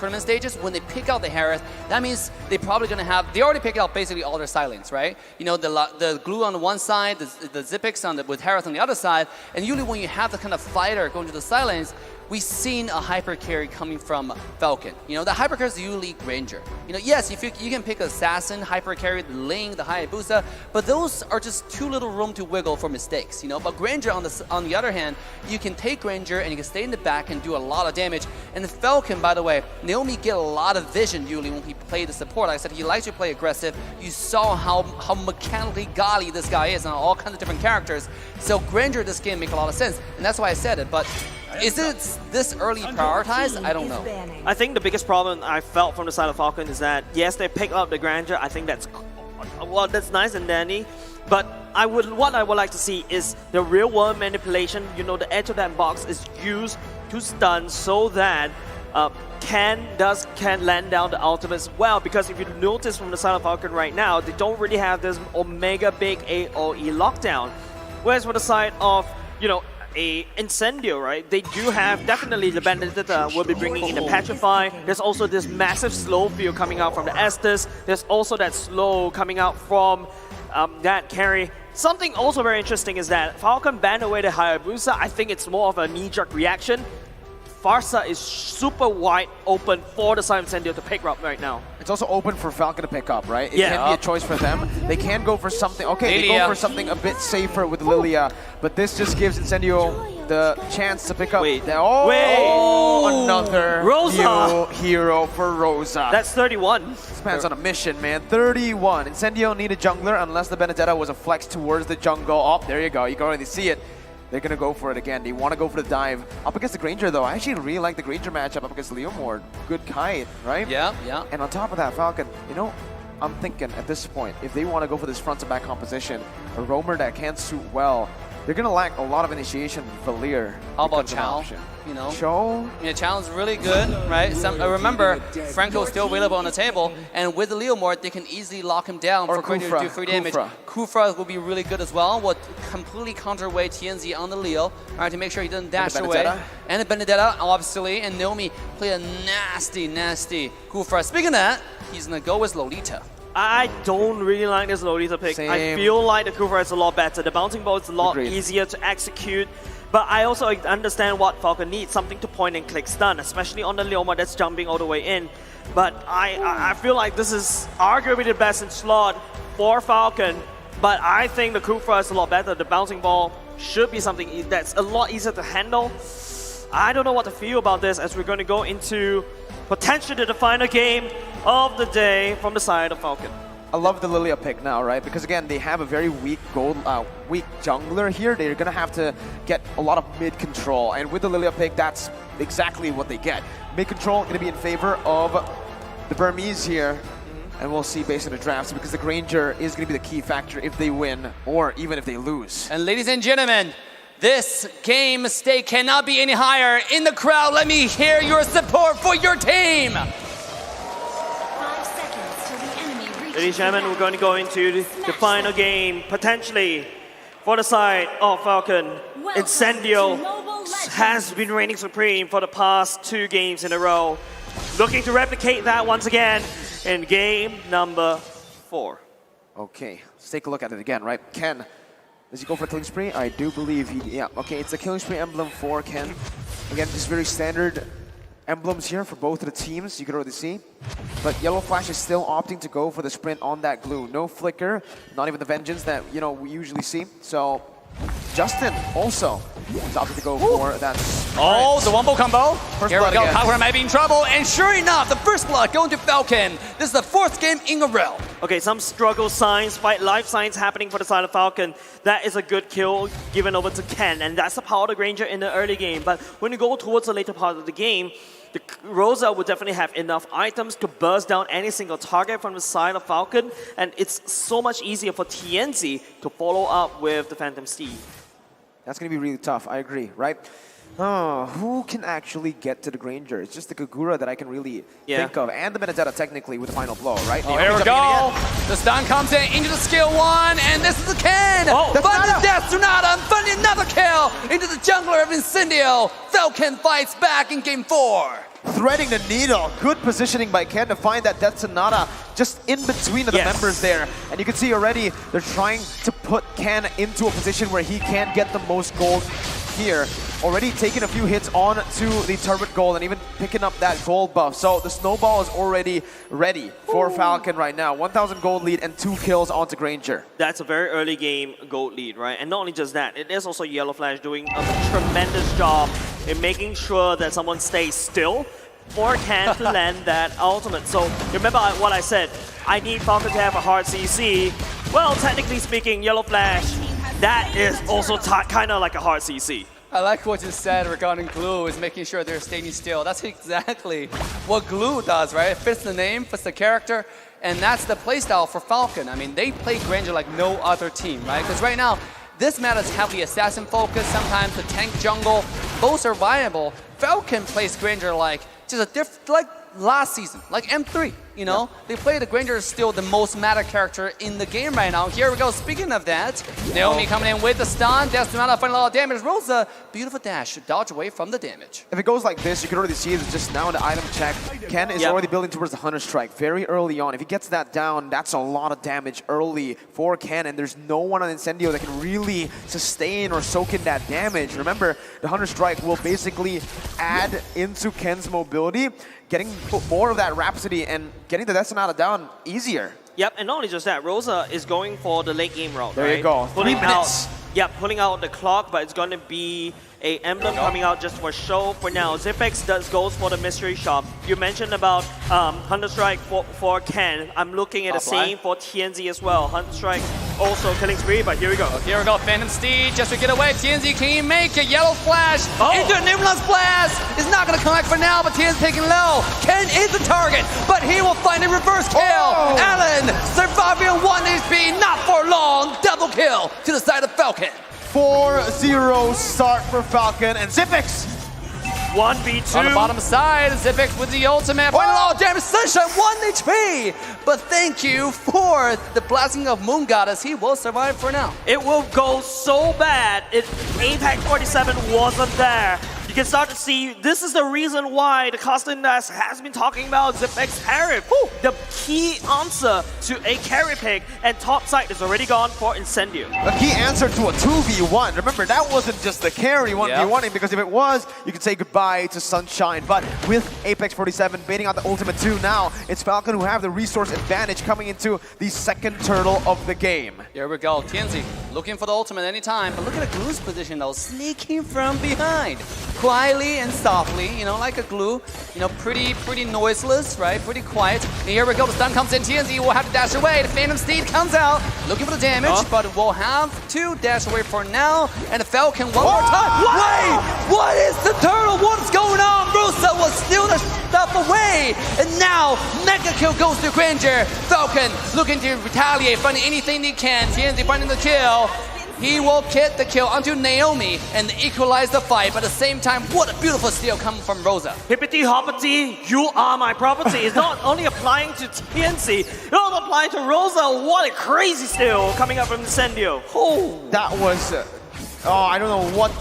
tournament stages, when they pick out the Harris, that means they're probably going to have, they already picked out basically all their silence, right? You know, the glue on the one side, the Zippix with Harris on the other side, and usually when you have the kind of fighter going to the silence, we've seen a hyper carry coming from Falcon. You know, the hyper carry is usually Granger. You know, yes, if you can pick Assassin, hyper carry, the Ling, the Hayabusa, but those are just too little room to wiggle for mistakes, you know? But Granger, on the other hand, you can take Granger and you can stay in the back and do a lot of damage. And the Falcon, by the way, Naomi get a lot of vision usually when he played the support. Like I said, he likes to play aggressive. You saw how mechanically godly this guy is on all kinds of different characters. So Granger this game makes a lot of sense, and that's why I said it. But is it this early prioritized? I don't know. I think the biggest problem I felt from the side of Falcon is that, yes, they pick up the Granger. I think that's, well, that's nice and dandy. But what I would like to see is the real world manipulation. You know, the edge of that box is used to stun so that can land down the ultimate as well. Because if you notice from the side of Falcon right now, they don't really have this Omega big AoE lockdown. Whereas for the side of, you know, a Incendio, right? They do have definitely the Vendetta will be bringing in the Petrify. There's also this massive slow field coming out from the Estes. There's also that slow coming out from that carry. Something also very interesting is that Falcon banned away the Hayabusa. I think it's more of a knee-jerk reaction. Farsa is super wide open for the side of Incendio to pick up right now. It's also open for Falcon to pick up, right? It can be a choice for them. They can go for something. Okay, they go for something a bit safer with Lilia, but this just gives Incendio the chance to pick up. Another Rosa hero for Rosa. That's 31. This man's on a mission, man. 31. Incendio need a jungler unless the Benedetta was a flex towards the jungle. Oh, there you go. You can already see it. They're going to go for it again. They want to go for the dive. Up against the Granger, though. I actually really like the Granger matchup up against Leomord. Good kite, right? Yeah, yeah. And on top of that, Falcon, you know, I'm thinking at this point, if they want to go for this front to back composition, a roamer that can suit well, they're going to lack a lot of initiation with Valir. How about Chow? You know, Chow? Yeah, Chow's really good, right? Remember, Franco's still available on the table, and with the Leomord, they can easily lock him down for Kufra to do free damage. Kufra will be really good as well. Will completely counterweight TNZ on the Leo, right, to make sure he doesn't dash away. And the Benedetta, obviously, and Naomi play a nasty, nasty Kufra. Speaking of that, he's gonna go with Lolita. I don't really like this Lolita pick. Same. I feel like the Kufra is a lot better. The bouncing ball is a lot easier to execute. But I also understand what Falcon needs, something to point and click stun, especially on the Leoma that's jumping all the way in. But I feel like this is arguably the best in slot for Falcon. But I think the Kufra is a lot better. The bouncing ball should be something that's a lot easier to handle. I don't know what to feel about this as we're going to go into potentially the final game of the day from the side of Falcon. I love the Lilia pick now, right? Because again, they have a very weak weak jungler here. They're gonna have to get a lot of mid control, and with the Lilia pick, that's exactly what they get. Mid control gonna be in favor of the Burmese here, and we'll see based on the drafts, because the Granger is gonna be the key factor if they win or even if they lose. And ladies and gentlemen, this game stake cannot be any higher. In the crowd, let me hear your support for your team. Ladies and gentlemen, we're going to go into the final game, potentially, for the side of Falcon. Incendio has been reigning supreme for the past 2 games in a row. Looking to replicate that once again in game number 4. Okay, let's take a look at it again, right? Ken, does he go for a killing spree? I do believe he, yeah. Okay, it's a killing spree emblem for Ken. Again, just very standard emblems here for both of the teams, you can already see. But Yellow Flash is still opting to go for the sprint on that glue. No flicker, not even the vengeance that, you know, we usually see. So Justin also is opting to go for that sprint. Oh, the wombo combo. Here we go, again. Kagura might be in trouble. And sure enough, the first blood going to Falcon. This is the 4th game in a row. Okay, some struggle signs, fight life signs happening for the side of Falcon. That is a good kill given over to Ken, and that's the power of the Granger in the early game. But when you go towards the later part of the game, the Rosa will definitely have enough items to burst down any single target from the side of Falcon, and it's so much easier for TNZ to follow up with the Phantom Steed. That's going to be really tough, I agree, right? Who can actually get to the Granger? It's just the Kagura that I can really think of, and the Benedetta technically with the final blow, right? Oh, here we go. The stun comes in into the skill 1, and this is the Ken. Finding death, Tsunada, and finding another kill into the jungler of Incendio. Falcon fights back in game 4. threading the needle. Good positioning by Ken to find that Death Sonata just in between of the members there. And you can see already they're trying to put Ken into a position where he can get the most gold here. Already taking a few hits on to the turret gold and even picking up that gold buff. So the snowball is already ready for Falcon right now. 1,000 gold lead and 2 kills onto Granger. That's a very early game gold lead, right? And not only just that, it is also Yellow Flash doing a tremendous job in making sure that someone stays still for Ken to land that ultimate. So remember what I said, I need Falcon to have a hard CC. Well, technically speaking, Yellow Flash, that is also kind of like a hard CC. I like what you said regarding glue is making sure they're staying still. That's exactly what glue does, right? It fits the name, fits the character, and that's the playstyle for Falcon. I mean, they play Granger like no other team, right? Because right now, this meta is heavily assassin focused, sometimes the tank jungle, both are viable. Falcon plays Granger like just a different, like last season, like M3, you know? They play the Granger is still the most meta character in the game right now. Here we go, speaking of that, Naomi coming in with the stun, Death Sonata finding a lot of damage. Rosa, beautiful dash to dodge away from the damage. If it goes like this, you can already see it just now in the item check. Ken is already building towards the Hunter Strike very early on. If he gets that down, that's a lot of damage early for Ken, and there's no one on Incendio that can really sustain or soak in that damage. Remember, the Hunter Strike will basically add into Ken's mobility, getting more of that Rhapsody and getting the Death Sonata down easier. Yep, and not only just that, Rosa is going for the late game route, There right? you go. Pulling 3 minutes. pulling out the clock, but it's going to be a emblem coming out just for show for now. Zipex goes for the mystery shop. You mentioned about Hunter Strike for Ken. I'm looking at the same for TNZ as well. Hunter Strike also killing spree, but here we go. Here we go, Phantom Steed just to get away. TNZ, can he make a Yellow Flash into an Nimblance Blast? It's not going to come back for now, but TNZ taking low. Ken is the target, but he will find a reverse kill. Allen surviving on 1 HP, not for long. Double kill to the side of Falcon. 4-0 start for Falcon and Zipex. 1v2. On the bottom side, Zipex with the ultimate. Finding a lot of damage. Sunshine, 1 HP. But thank you for the blessing of Moon Goddess. He will survive for now. It will go so bad if Apex 47 wasn't there. You can start to see this is the reason why the Costin Nest has been talking about Zipex Harip. The key answer to a carry pick, and top side is already gone for Incendio. A key answer to a 2v1. Remember, that wasn't just the carry 1v1, because if it was, you could say goodbye to Sunshine. But with Apex 47 baiting out the ultimate 2 now, it's Falcon who have the resource advantage coming into the second turtle of the game. Here we go, TNZ looking for the ultimate anytime, but look at the Glue's position though, sneaking from behind. Quietly and softly, you know, like a Glue, you know, pretty noiseless, right? Pretty quiet. And here we go, the stun comes in, TNZ will have to dash away. The Phantom Steed comes out, looking for the damage, but will have to dash away for now. And the Falcon one more time. Wait! What is the turtle? What is going on? Rosa will steal the stuff away. And now, Mega Kill goes to Granger. Falcon looking to retaliate, finding anything they can. TNZ finding the kill. He will get the kill onto Naomi and equalize the fight, but at the same time, what a beautiful steal coming from Rosa. Hippity hoppity, you are my property. It's not only applying to TNC, it's also applying to Rosa. What a crazy steal coming up from Incendio. Oh, that was, I don't know what,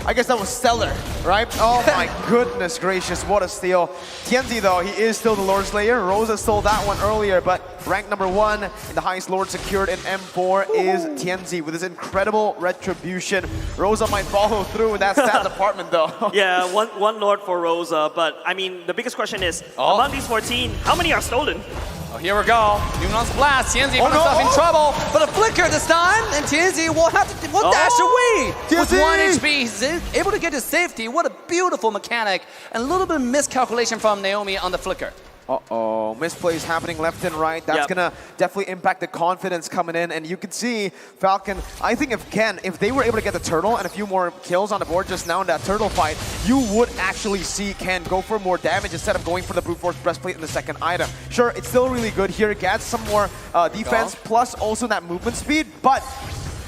I guess that was stellar, right? Oh my goodness gracious, what a steal. TNZ though, he is still the Lord Slayer. Rosa stole that one earlier, but rank number 1 and the highest Lord secured in M4 is TNZ with his incredible retribution. Rosa might follow through with that stat department though. Yeah, one Lord for Rosa, but I mean, the biggest question is, among these 14, how many are stolen? Oh, here we go. Nuance Blast. TNZ found himself in trouble, but a flicker this time, and TNZ will have to dash away. With 1 HP, he's able to get to safety. What a beautiful mechanic, and a little bit of miscalculation from Naomi on the flicker. Uh-oh, misplays happening left and right. That's gonna definitely impact the confidence coming in. And you can see Falcon, I think if they were able to get the turtle and a few more kills on the board just now in that turtle fight, you would actually see Ken go for more damage instead of going for the brute force breastplate in the second item. Sure, it's still really good here. It gets some more defense, plus also that movement speed, but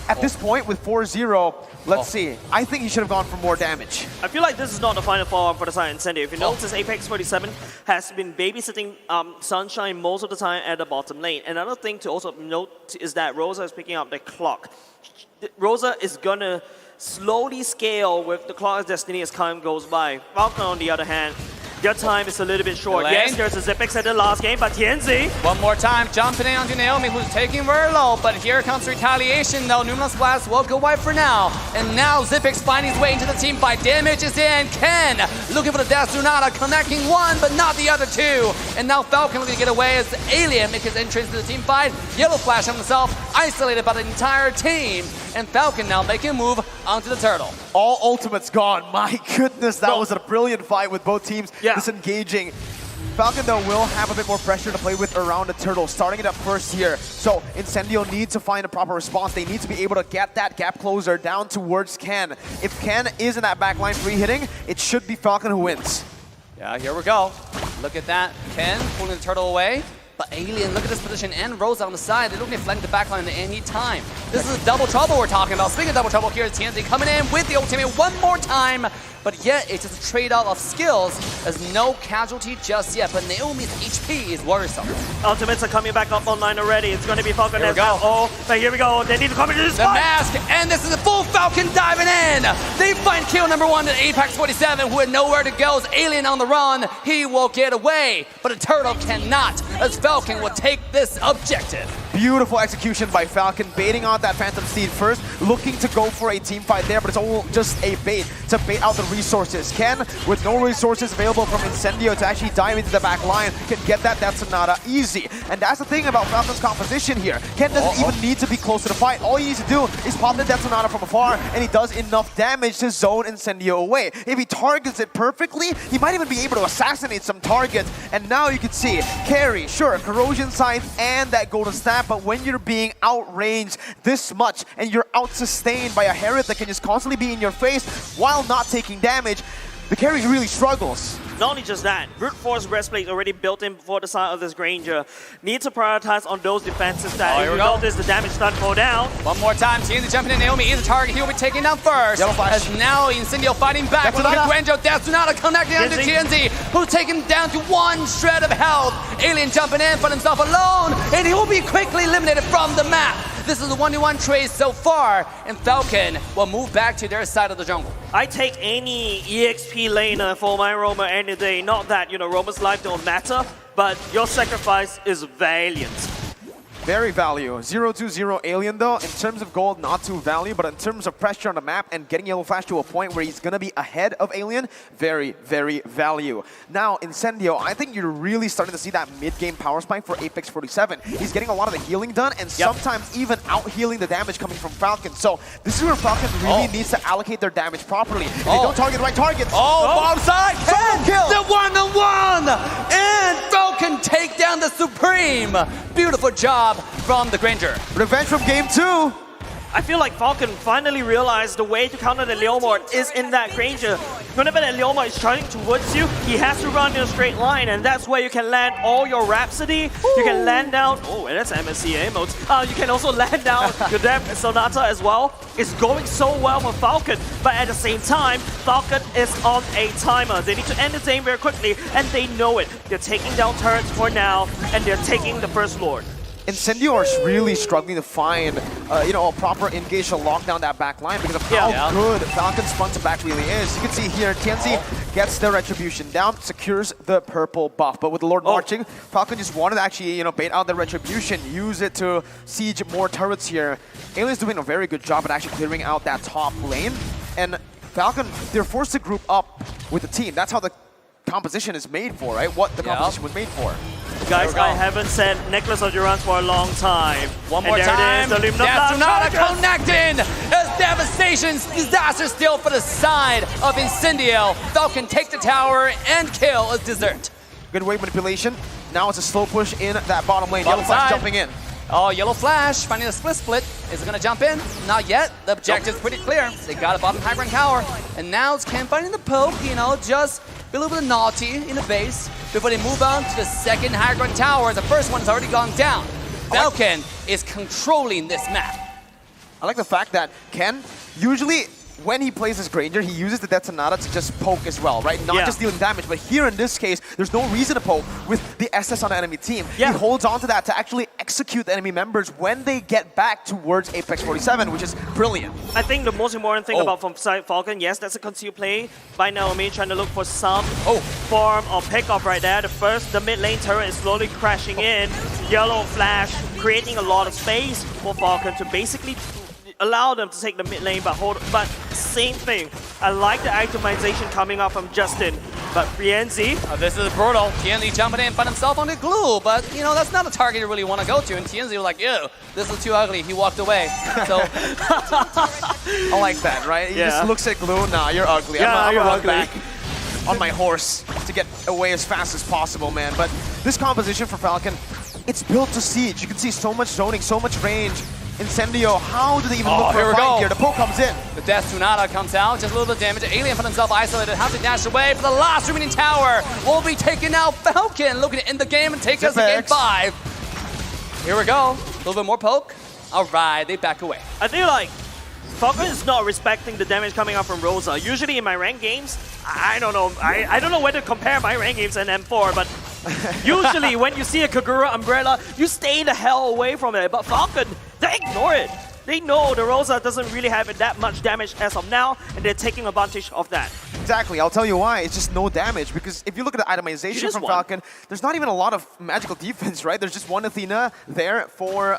at this point with 4-0, let's see. I think he should have gone for more damage. I feel like this is not the final fall for the side Incendio. If you notice, Apex 47 has been babysitting Sunshine most of the time at the bottom lane. Another thing to also note is that Rosa is picking up the clock. Rosa is gonna slowly scale with the clock's destiny as time goes by. Falcon, on the other hand, Their time is a little bit short. Elaine. Yes, there's a Zipix at the last game, but Tianzi, One more time, jumping in onto Naomi, who's taking very low, but here comes retaliation though. Numerous Blast will go wide for now. And now Zipix finding his way into the team fight. Damage is in. Ken looking for the Death Tsunada, connecting one, but not the other two. And now Falcon looking to get away as Alien makes his entrance into the team fight. Yellow Flash on himself, isolated by the entire team. And Falcon now making a move onto the turtle. All ultimates gone. My goodness, that was a brilliant fight with both teams disengaging. Falcon, though, will have a bit more pressure to play with around the turtle, starting it up first here. So Incendio needs to find a proper response. They need to be able to get that gap closer down towards Ken. If Ken is in that backline free hitting, it should be Falcon who wins. Yeah, here we go. Look at that. Ken pulling the turtle away. But Alien, look at this position, and Rosa on the side. They're looking to flank the backline at any time. This is double trouble we're talking about. Speaking of double trouble, here's TNZ coming in with the ultimate one more time. But yet, it's just a trade-off of skills. There's no casualty just yet, but Naomi's HP is worrisome. ultimates are coming back up online already. It's going to be Falcon Here we as go. well. Oh, but here we go. They need to come into this The fight. mask, and this is a full Falcon diving in. They find kill number one at Apex 47, who had nowhere to go. As Alien on the run, he will get away, but a turtle cannot, as Falcon will take this objective. Beautiful execution by Falcon, baiting out that Phantom Steed first, looking to go for a team fight there, but it's all just a bait to bait out the resources. Ken, with no resources available from Incendio to actually dive into the back line, can get that Death Sonata easy. And that's the thing about Falcon's composition here. Ken doesn't even need to be close to the fight. All he needs to do is pop the Death Sonata from afar, and he does enough damage to zone Incendio away. If he targets it perfectly, he might even be able to assassinate some targets. And now you can see, carry, sure, corrosion sign and that golden snap, but when you're being outranged this much and you're out-sustained by a Herod that can just constantly be in your face while not taking damage, the carry really struggles. Not only just that, brute force breastplate already built in for the side of this Granger. Need to prioritize on those defenses that here we result go. is the damage stun go down. One more time, TNZ jumping in. Naomi is the target. He will be taken down first. Yellow flash. As now Incendio fighting back. With Guangzhou, Death Tsunada connecting onto TNZ, who's taken down to one shred of health. Alien jumping in, but himself alone, and he will be quickly eliminated from the map. This is a 1v1 trade so far, and Falcon will move back to their side of the jungle. I take any EXP laner for my Roamer any day. Not that, Roamer's life don't matter, but your sacrifice is valiant. Very value. 0-2-0 Alien though, in terms of gold, not too value, but in terms of pressure on the map and getting Yellow Flash to a point where he's going to be ahead of Alien, very, very value. Now, Incendio, I think you're really starting to see that mid-game power spike for Apex 47. He's getting a lot of the healing done and sometimes even out-healing the damage coming from Falcon. So this is where Falcon really needs to allocate their damage properly. If they don't target the right targets... Bottom side, Solo kill! the one-on-one! And Falcon take down the Supreme! Beautiful job from the Granger. Revenge from game 2. I feel like Falcon finally realized the way to counter the Leomord is in that Granger. Whenever that Leomord is charging towards you, he has to run in a straight line, and that's where you can land all your Rhapsody. You can land down, and that's MSC emotes. You can also land down your Death Sonata as well. It's going so well for Falcon, but at the same time, Falcon is on a timer. They need to end the game very quickly, and they know it. They're taking down turrets for now, and they're taking the First Lord. Incendio is really struggling to find, a proper engage to lock down that back line because of how good Falcon's front to back really is. You can see here, TNC gets the Retribution down, secures the purple buff. But with the Lord marching, Falcon just wanted to actually, bait out the Retribution, use it to siege more turrets here. Alien's doing a very good job at actually clearing out that top lane. And Falcon, they're forced to group up with the team. That's how the composition is made for, right? What the composition was made for. Guys, I haven't said Necklace of Durance for a long time. One more time. It is, the Death Tsunada connecting. As devastation, disaster still for the side of Incendio. Falcon take the tower and kill as dessert. Good wave manipulation. Now it's a slow push in that bottom lane. Bottom Yellow Flash side. jumping in. Yellow Flash finding a split. Is it going to jump in? Not yet. The objective's pretty clear. They got a bottom high ground tower. And now it's Ken finding the poke, just a little bit of naughty in the base before they move on to the second high ground tower. The first one's already gone down. Falcon is controlling this map. I like the fact that Ken, usually when he plays his Granger, he uses the Detonata to just poke as well, right? Not just dealing damage, but here in this case, there's no reason to poke with the SS on the enemy team. He holds on to that to actually execute the enemy members when they get back towards Apex 47, which is brilliant. I think the most important thing about from side Falcon, yes, that's a concealed play by Naomi, trying to look for some form of pickup right there. The mid lane turret is slowly crashing in. Yellow flash, creating a lot of space for Falcon to basically allow them to take the mid lane, but same thing. I like the itemization coming up from Justin, but Rienzi. This is brutal. Tienzi jumping in, found himself on the glue, but you know, that's not a target you really want to go to, and Tienzi was like, ew, this is too ugly. He walked away. So I like that, right? He just looks at glue, nah, you're ugly. I'm gonna run back on my horse to get away as fast as possible, man. But this composition for Falcon, it's built to siege. You can see so much zoning, so much range. Incendio, how do they even look for a fight here? The poke comes in. The Death Tunata comes out, just a little bit of damage. Alien found himself isolated, has to dash away, but the last remaining tower will be taken out. Falcon looking to end the game and take us to game 5. Here we go. A little bit more poke. All right, they back away. I feel like Falcon is not respecting the damage coming out from Rosa. Usually in my ranked games, I don't know. I don't know whether to compare my ranked games and M4, but usually when you see a Kagura Umbrella, you stay the hell away from it. But Falcon, they ignore it. They know the Rosa doesn't really have that much damage as of now, and they're taking advantage of that. Exactly, I'll tell you why. It's just no damage, because if you look at the itemization from Falcon, there's not even a lot of magical defense, right? There's just one Athena there for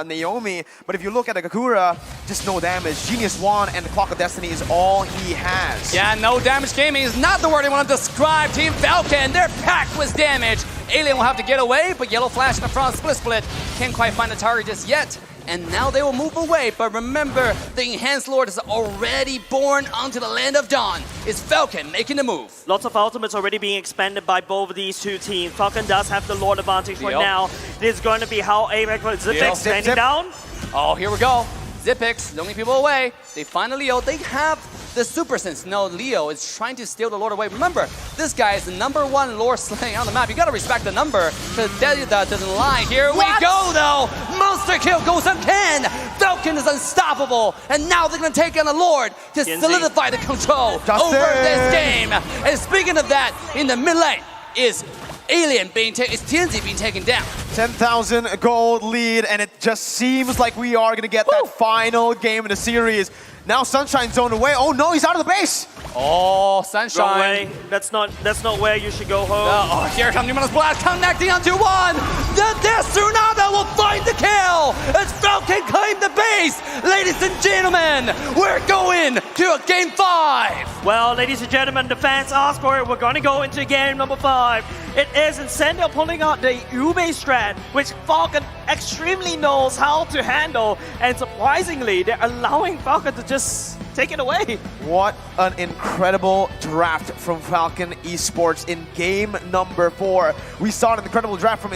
Naomi, but if you look at the Kakura, just no damage. Genius Wand and the Clock of Destiny is all he has. Yeah, no damage gaming is not the word I want to describe Team Falcon. They're packed with damage. Alien will have to get away, but Yellow Flash in the front, split. Can't quite find the target just yet. And now they will move away, but remember, the Enhanced Lord is already born onto the Land of Dawn. It's Falcon making the move. Lots of ultimates already being expended by both of these two teams. Falcon does have the Lord advantage for now. This is going to be how Apex Zipix standing down. Oh, here we go. Zipix, the only people away. They find a Leo. They have the Super Sense. No, Leo is trying to steal the Lord away. Remember, this guy is the #1 Lord slaying on the map. You gotta respect the number to tell you that doesn't lie. Here we go, though. Monster kill goes again. Falcon is unstoppable. And now they're gonna take on the Lord to solidify the control over this game. And speaking of that, in the mid lane is Alien being Tienzi being taken down. 10,000 gold lead, and it just seems like we are going to get that final game in the series. Now Sunshine zoned away. Oh no, he's out of the base. Oh, Sunshine. Wrong way. That's not where you should go home. Oh, here comes Numerous Blast connecting onto one. The Death Tsunada will find the kill. As Falcon claim the base. Ladies and gentlemen, we're going to a game 5. Well, ladies and gentlemen, the fans asked for it. We're going to go into game number 5. It is Incendio pulling out the Ube strat, which Falcon extremely knows how to handle. And surprisingly, they're allowing Falcon to just take it away. What an incredible draft from Falcon Esports in game number 4. We saw an incredible draft from